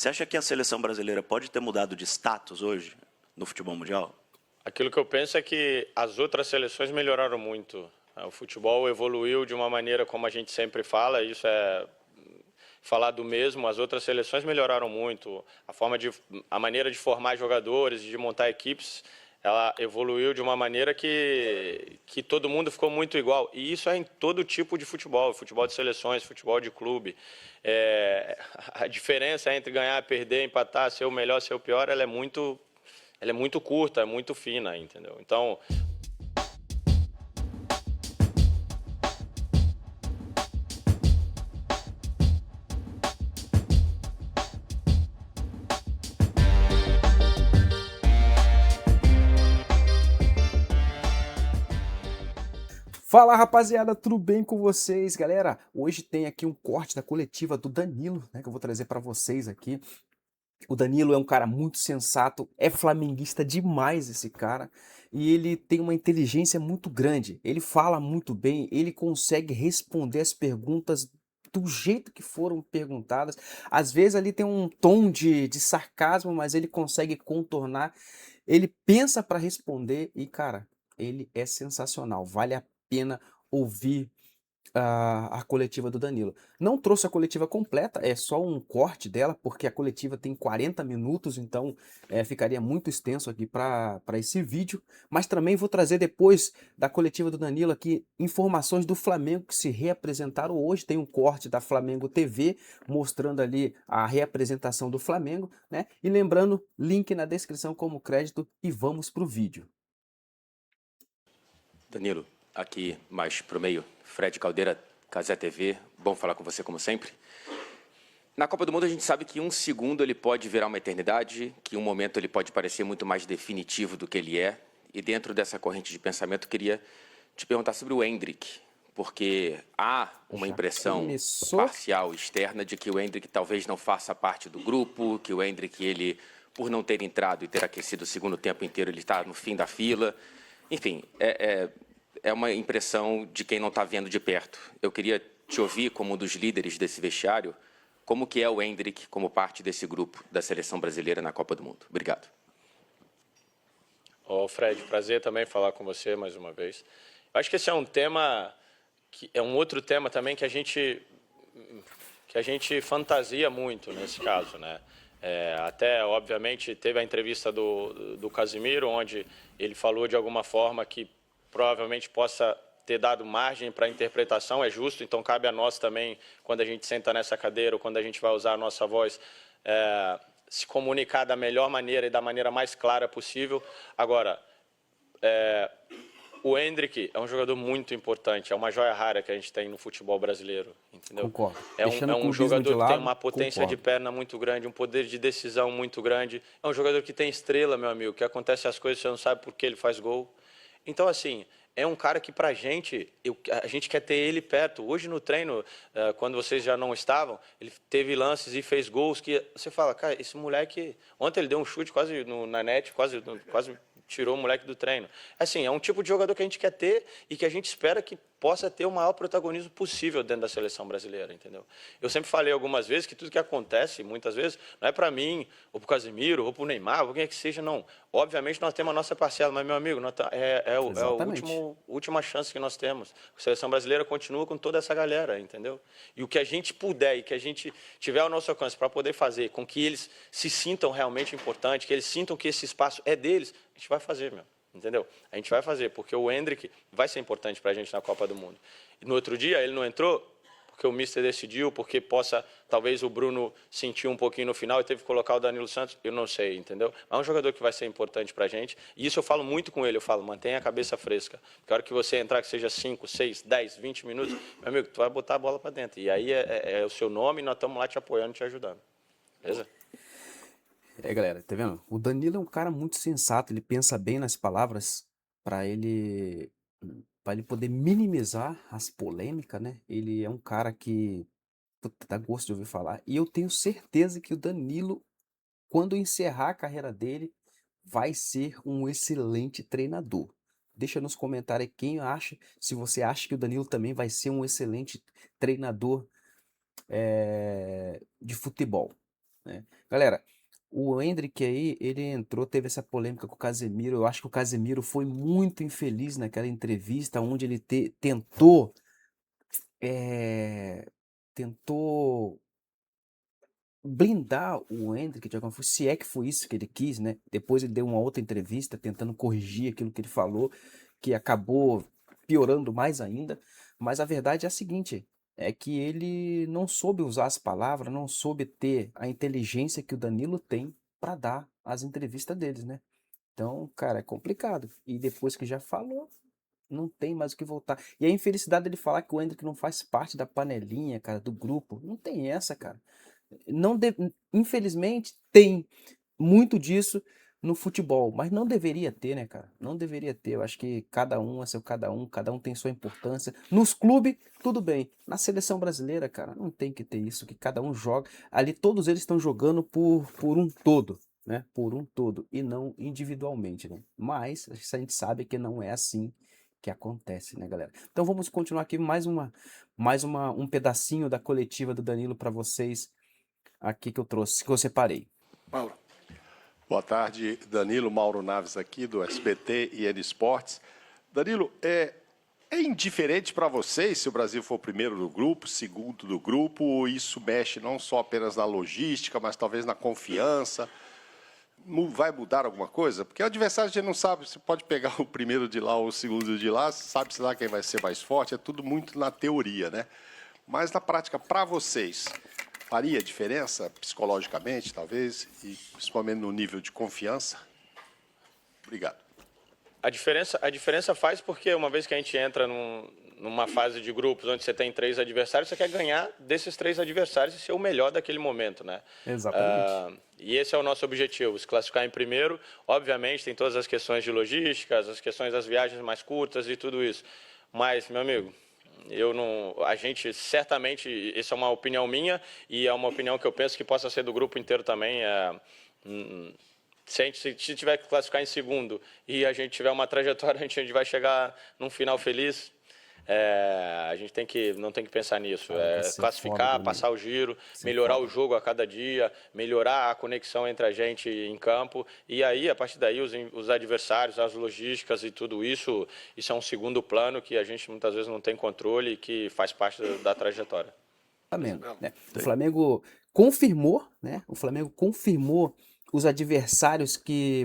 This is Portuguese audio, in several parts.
Você acha que a seleção brasileira pode ter mudado de status hoje no futebol mundial? Aquilo que eu penso é que as outras seleções melhoraram muito. O futebol evoluiu de uma maneira como a gente sempre fala, isso é falar do mesmo. As outras seleções melhoraram muito. A maneira de formar jogadores, de montar equipes, ela evoluiu de uma maneira que todo mundo ficou muito igual. E isso é em todo tipo de futebol de seleções, futebol de clube. A diferença entre ganhar, perder, empatar, ser o melhor, ser o pior, ela é muito curta, é muito fina, entendeu? Então, Fala rapaziada, tudo bem com vocês, galera? Hoje tem aqui um corte da coletiva do Danilo, né, que eu vou trazer pra vocês aqui. O Danilo é um cara muito sensato, é flamenguista demais esse cara, e ele tem uma inteligência muito grande. Ele fala muito bem, ele consegue responder as perguntas do jeito que foram perguntadas. Às vezes ali tem um tom de sarcasmo, mas ele consegue contornar. Ele pensa para responder e, cara, ele é sensacional. Vale a pena ouvir a coletiva do Danilo. Não trouxe a coletiva completa, é só um corte dela, porque a coletiva tem 40 minutos, então ficaria muito extenso aqui para esse vídeo. Mas também vou trazer depois da coletiva do Danilo aqui informações do Flamengo que se reapresentaram hoje. Tem um corte da Flamengo TV mostrando ali a reapresentação do Flamengo, né? E lembrando, link na descrição como crédito e vamos pro vídeo. Danilo, aqui mais pro meio, Fred Caldeira, Cazé TV, bom falar com você como sempre. Na Copa do Mundo a gente sabe que um segundo ele pode virar uma eternidade, que um momento ele pode parecer muito mais definitivo do que ele é. E dentro dessa corrente de pensamento eu queria te perguntar sobre o Endrick, porque há uma impressão parcial externa de que o Endrick talvez não faça parte do grupo, que o Endrick, ele, por não ter entrado e ter aquecido o segundo tempo inteiro, ele está no fim da fila. Enfim, é uma impressão de quem não está vendo de perto. Eu queria te ouvir como um dos líderes desse vestiário, como que é o Endrick como parte desse grupo da seleção brasileira na Copa do Mundo. Obrigado. Fred, prazer também falar com você mais uma vez. Eu acho que esse é um tema, que é um outro tema também que a gente fantasia muito nesse caso, né? Até, obviamente, teve a entrevista do Casimiro, onde ele falou de alguma forma que provavelmente possa ter dado margem para interpretação, é justo, então cabe a nós também, quando a gente senta nessa cadeira ou quando a gente vai usar a nossa voz, se comunicar da melhor maneira e da maneira mais clara possível. Agora, o Endrick é um jogador muito importante, é uma joia rara que a gente tem no futebol brasileiro, entendeu? Concordo. É um jogador que tem uma potência de concordo. perna muito grande, um poder de decisão muito grande. É um jogador que tem estrela, meu amigo, que acontece as coisas, você não sabe por que ele faz gol. Então, assim, é um cara que pra gente, a gente quer ter ele perto. Hoje no treino, quando vocês já não estavam, ele teve lances e fez gols que você fala, cara, esse moleque... Ontem ele deu um chute quase na net, quase tirou o moleque do treino. Assim, é um tipo de jogador que a gente quer ter e que a gente espera que possa ter o maior protagonismo possível dentro da seleção brasileira, entendeu? Eu sempre falei algumas vezes que tudo que acontece, muitas vezes, não é para mim, ou para o Casimiro, ou para o Neymar, ou quem é que seja, não. Obviamente nós temos a nossa parcela, mas, meu amigo, é a última chance que nós temos. A seleção brasileira continua com toda essa galera, entendeu? E o que a gente puder e que a gente tiver ao nosso alcance para poder fazer com que eles se sintam realmente importantes, que eles sintam que esse espaço é deles, a gente vai fazer, meu. Entendeu? A gente vai fazer, porque o Endrick vai ser importante para a gente na Copa do Mundo. E no outro dia ele não entrou porque o Mister decidiu, porque talvez o Bruno sentiu um pouquinho no final e teve que colocar o Danilo Santos, eu não sei, entendeu? Mas é um jogador que vai ser importante para a gente, e isso eu falo muito com ele, eu falo, mantenha a cabeça fresca, porque a hora que você entrar, que seja 5, 6, 10, 20 minutos, meu amigo, tu vai botar a bola para dentro, e aí é o seu nome e nós estamos lá te apoiando, te ajudando, beleza? Galera, tá vendo? O Danilo é um cara muito sensato, ele pensa bem nas palavras para ele para ele poder minimizar as polêmicas, né? Ele é um cara que puta, dá gosto de ouvir falar. E eu tenho certeza que o Danilo, quando encerrar a carreira dele, vai ser um excelente treinador. Deixa nos comentários aí quem acha, se você acha que o Danilo também vai ser um excelente treinador de futebol. né? Galera, o Endrick aí, ele entrou, teve essa polêmica com o Casemiro. Eu acho que o Casemiro foi muito infeliz naquela entrevista onde ele tentou, eh, tentou blindar o Endrick de alguma forma, se é que foi isso que ele quis, né? Depois ele deu uma outra entrevista tentando corrigir aquilo que ele falou, que acabou piorando mais ainda. Mas a verdade é a seguinte, é que ele não soube usar as palavras, não soube ter a inteligência que o Danilo tem para dar as entrevistas deles, né? Então, cara, é complicado. E depois que já falou, não tem mais o que voltar. E a infelicidade dele falar que o Endrick não faz parte da panelinha, cara, do grupo. Não tem essa, cara. Não de- Infelizmente, tem muito disso no futebol, mas não deveria ter, né, cara? Não deveria ter. Eu acho que cada um é seu cada um tem sua importância. Nos clubes, tudo bem. Na seleção brasileira, cara, não tem que ter isso, que cada um joga. Ali todos eles estão jogando por um todo, né? Por um todo e não individualmente, né? Mas a gente sabe que não é assim que acontece, né, galera? Então vamos continuar aqui um pedacinho da coletiva do Danilo para vocês aqui que eu trouxe, que eu separei. Mauro. Boa tarde, Danilo. Mauro Naves aqui, do SBT e N Esportes. Danilo, é indiferente para vocês se o Brasil for o primeiro do grupo, segundo do grupo, isso mexe não só apenas na logística, mas talvez na confiança? Vai mudar alguma coisa? Porque o adversário a gente não sabe, você pode pegar o primeiro de lá ou o segundo de lá, sabe-se lá quem vai ser mais forte, é tudo muito na teoria, né? Mas na prática, para vocês, faria diferença psicologicamente, talvez, e principalmente no nível de confiança? Obrigado. A diferença faz porque uma vez que a gente entra numa fase de grupos onde você tem 3 adversários, você quer ganhar desses 3 adversários e ser o melhor daquele momento, né? Exatamente. E esse é o nosso objetivo, se classificar em primeiro. Obviamente tem todas as questões de logística, as questões das viagens mais curtas e tudo isso. Mas, meu amigo, a gente certamente, isso é uma opinião minha e é uma opinião que eu penso que possa ser do grupo inteiro também. Se tiver que classificar em segundo e a gente tiver uma trajetória, a gente vai chegar num final feliz. A gente não tem que pensar nisso. Cara, vai ser foda, Classificar, Danilo. passar o giro, Ser melhorar foda. o jogo a cada dia, melhorar a conexão entre a gente em campo. E aí, a partir daí, os adversários, as logísticas e tudo isso, isso é um segundo plano que a gente muitas vezes não tem controle e que faz parte da trajetória. Flamengo, né? O Flamengo confirmou, né? O Flamengo confirmou os adversários que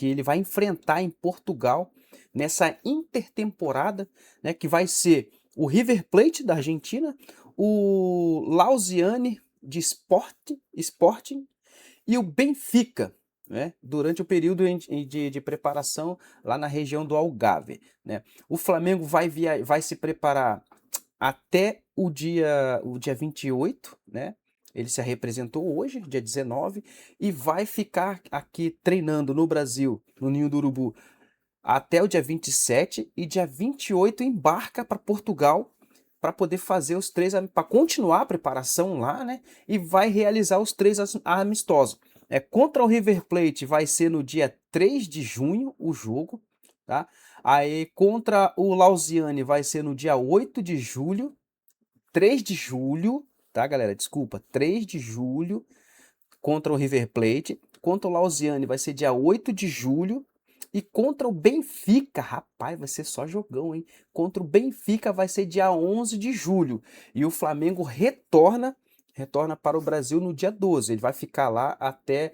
ele vai enfrentar em Portugal nessa intertemporada, né? Que vai ser o River Plate da Argentina, o Lausanne de Sporting e o Benfica, né? Durante o período de preparação lá na região do Algarve, né? O Flamengo vai se preparar até o dia 28, né? Ele se representou hoje, dia 19, e vai ficar aqui treinando no Brasil, no Ninho do Urubu, até o dia 27, e dia 28 embarca para Portugal para poder fazer os 3, para continuar a preparação lá, né? E vai realizar os 3 amistosos. Contra o River Plate vai ser no dia 3 de junho o jogo, tá? Aí contra o Lausanne vai ser no dia 8 de julho, 3 de julho, tá, galera? Desculpa, 3 de julho contra o River Plate. Contra o Lausanne vai ser dia 8 de julho. E contra o Benfica, rapaz, vai ser só jogão, hein? Contra o Benfica vai ser dia 11 de julho. E o Flamengo retorna para o Brasil no dia 12. Ele vai ficar lá até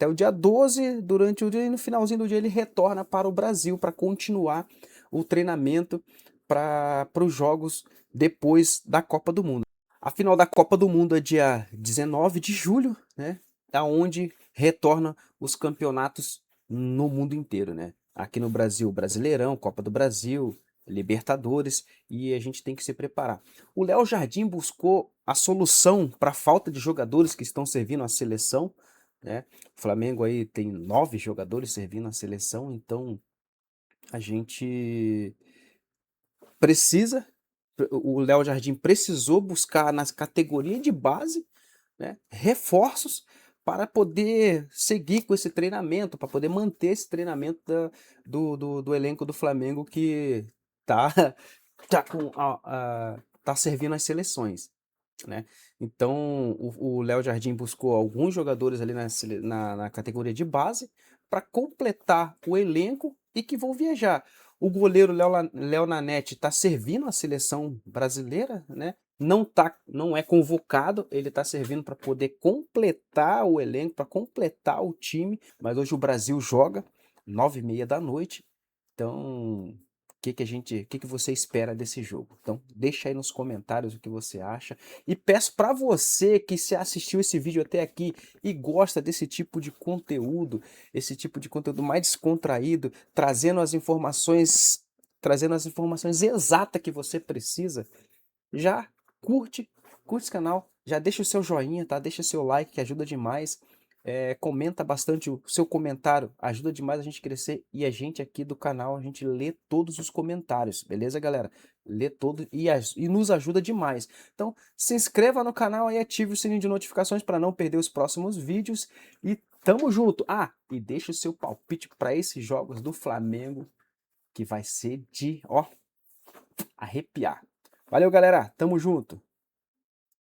o dia 12, durante o dia, e no finalzinho do dia ele retorna para o Brasil para continuar o treinamento para os jogos depois da Copa do Mundo. A final da Copa do Mundo é dia 19 de julho, né? Aonde retorna os campeonatos no mundo inteiro, né? Aqui no Brasil, Brasileirão, Copa do Brasil, Libertadores, e a gente tem que se preparar. O Léo Jardim buscou a solução para a falta de jogadores que estão servindo a seleção, né? O Flamengo aí tem 9 jogadores servindo a seleção, então a gente precisa, o Léo Jardim precisou buscar nas categorias de base, né, reforços para poder seguir com esse treinamento, para poder manter esse treinamento do elenco do Flamengo que tá servindo as seleções. né? Então, o Léo Jardim buscou alguns jogadores ali na categoria de base para completar o elenco e que vão viajar. O goleiro Léo Nanete está servindo a seleção brasileira, né? Não é convocado, ele está servindo para poder completar o elenco, para completar o time, mas hoje o Brasil joga 9h30 da noite, então o que você espera desse jogo? Então, deixa aí nos comentários o que você acha. E peço para você que se assistiu esse vídeo até aqui e gosta desse tipo de conteúdo, esse tipo de conteúdo mais descontraído, trazendo as informações exatas que você precisa, já curte esse canal, já deixa o seu joinha, tá? Deixa o seu like que ajuda demais. Comenta bastante, o seu comentário ajuda demais a gente crescer e a gente aqui do canal, a gente lê todos os comentários, beleza, galera? Lê todo e nos ajuda demais. Então, se inscreva no canal e ative o sininho de notificações para não perder os próximos vídeos e tamo junto. Ah, e deixa o seu palpite para esses jogos do Flamengo que vai ser de, ó, arrepiar. Valeu, galera, tamo junto.